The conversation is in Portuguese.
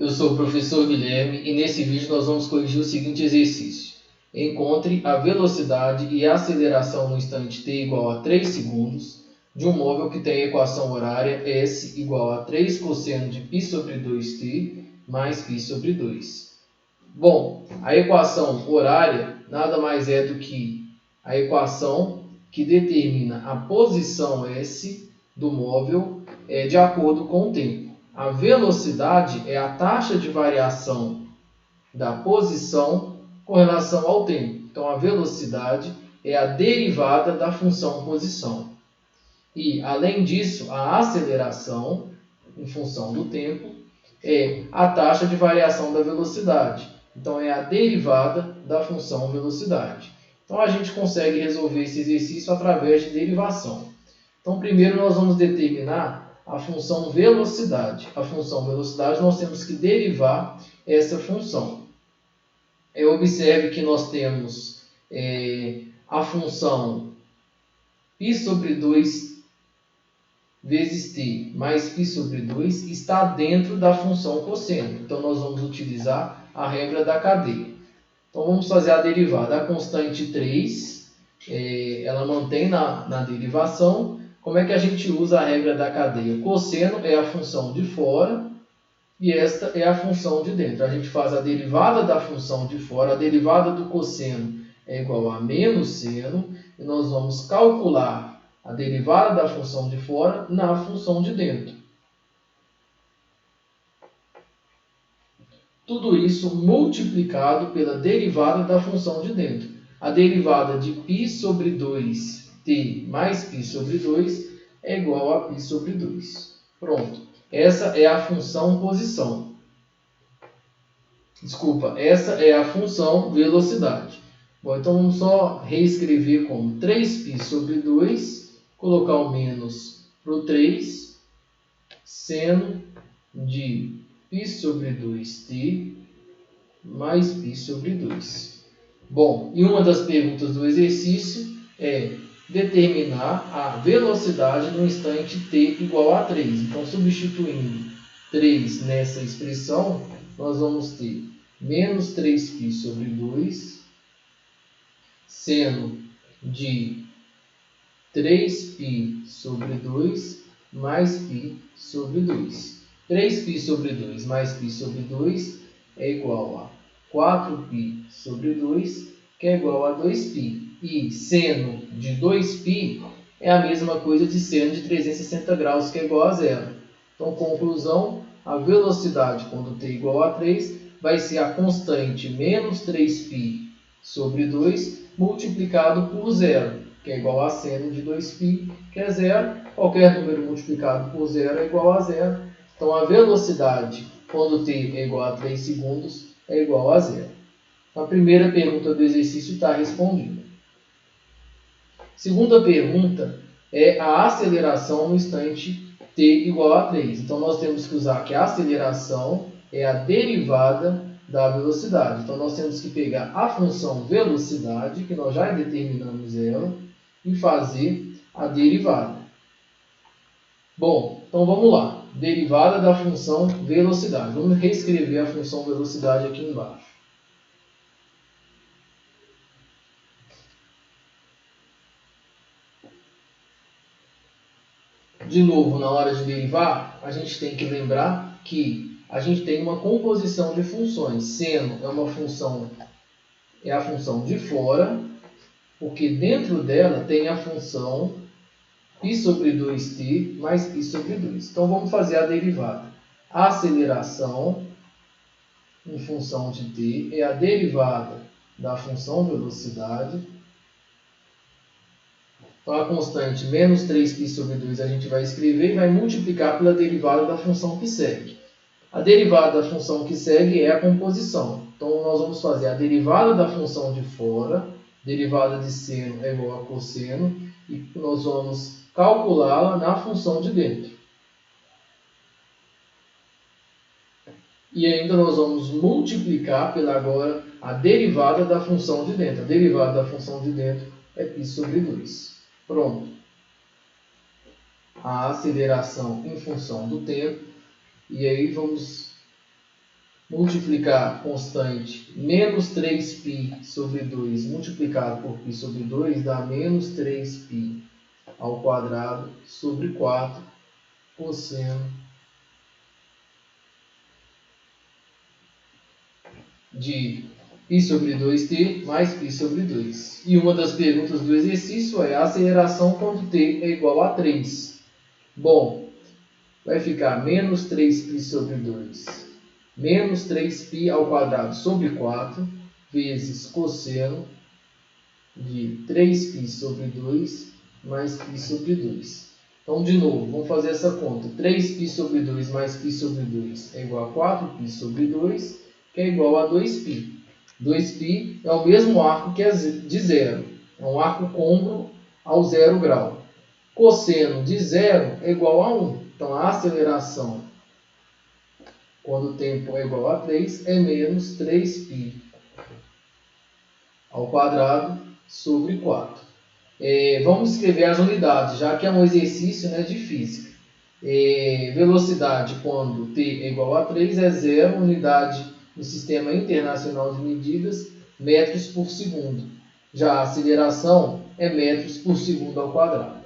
Eu sou o professor Guilherme e nesse vídeo nós vamos corrigir o seguinte exercício. Encontre a velocidade e a aceleração no instante t igual a 3 segundos de um móvel que tem a equação horária S igual a 3 cosseno de π sobre 2t mais π sobre 2. Bom, a equação horária nada mais é do que a equação que determina a posição S do móvel de acordo com o tempo. A velocidade é a taxa de variação da posição com relação ao tempo. Então, a velocidade é a derivada da função posição. E, além disso, a aceleração, em função do tempo, é a taxa de variação da velocidade. Então, é a derivada da função velocidade. Então, a gente consegue resolver esse exercício através de derivação. Então, primeiro nós vamos determinar a função velocidade. A função velocidade nós temos que derivar essa função. Observe que nós temos a função π sobre 2 vezes t mais π sobre 2 está dentro da função cosseno. Então, nós vamos utilizar a regra da cadeia. Então, vamos fazer a derivada. A constante 3, ela mantém na derivação. Como é que a gente usa a regra da cadeia? Cosseno é a função de fora e esta é a função de dentro. A gente faz a derivada da função de fora, a derivada do cosseno é igual a menos seno, e nós vamos calcular a derivada da função de fora na função de dentro. Tudo isso multiplicado pela derivada da função de dentro. A derivada de π sobre 2t mais π sobre 2 é igual a π sobre 2. Pronto. Essa é a função posição. Desculpa, essa é a função velocidade. Bom, então vamos só reescrever como 3π sobre 2, colocar o menos para o 3, seno de π sobre 2t mais π sobre 2. Bom, e uma das perguntas do exercício é determinar a velocidade no instante t igual a 3. Então, substituindo 3 nessa expressão, nós vamos ter menos 3π sobre 2, seno de 3π sobre 2 mais π sobre 2. 3π sobre 2 mais π sobre 2 é igual a 4π sobre 2, que é igual a 2π. E seno de 2π é a mesma coisa de seno de 360 graus, que é igual a zero. Então, conclusão, a velocidade quando t igual a 3 vai ser a constante menos 3π sobre 2 multiplicado por zero, que é igual a seno de 2π, que é zero. Qualquer número multiplicado por zero é igual a zero. Então, a velocidade quando t é igual a 3 segundos é igual a zero. A primeira pergunta do exercício está respondida. Segunda pergunta é a aceleração no instante t igual a 3. Então, nós temos que usar que a aceleração é a derivada da velocidade. Então, nós temos que pegar a função velocidade, que nós já determinamos ela, e fazer a derivada. Bom, então vamos lá. Derivada da função velocidade. Vamos reescrever a função velocidade aqui embaixo. De novo, na hora de derivar, a gente tem que lembrar que a gente tem uma composição de funções. Seno é a função de fora, porque dentro dela tem a função π sobre 2t mais π sobre 2. Então, vamos fazer a derivada. A aceleração em função de t é a derivada da função velocidade. Então, a constante menos 3π sobre 2 a gente vai escrever e vai multiplicar pela derivada da função que segue. A derivada da função que segue é a composição. Então, nós vamos fazer a derivada da função de fora, derivada de seno é igual a cosseno, e nós vamos calculá-la na função de dentro. E ainda nós vamos multiplicar pela agora a derivada da função de dentro. A derivada da função de dentro é π sobre 2. Pronto. A aceleração em função do tempo. E aí vamos multiplicar constante menos 3π sobre 2 multiplicado por π sobre 2 dá menos 3π ao quadrado sobre 4 cosseno de π sobre 2t mais π sobre 2. E uma das perguntas do exercício é a aceleração quando t é igual a 3. Bom, vai ficar menos 3π sobre 2 menos 3π ao quadrado sobre 4 vezes cosseno de 3π sobre 2 mais π sobre 2. Então, de novo, vamos fazer essa conta. 3π sobre 2 mais π sobre 2 é igual a 4π sobre 2, que é igual a 2π. 2π é o mesmo arco que é de zero. É um arco côncavo ao 0 grau. Cosseno de zero é igual a 1. Então, a aceleração, quando o tempo é igual a 3, é menos 3π ao quadrado sobre 4. Vamos escrever as unidades, já que é um exercício, né, de física. Velocidade, quando t é igual a 3, é 0, unidade no Sistema Internacional de Medidas, metros por segundo. Já a aceleração é metros por segundo ao quadrado.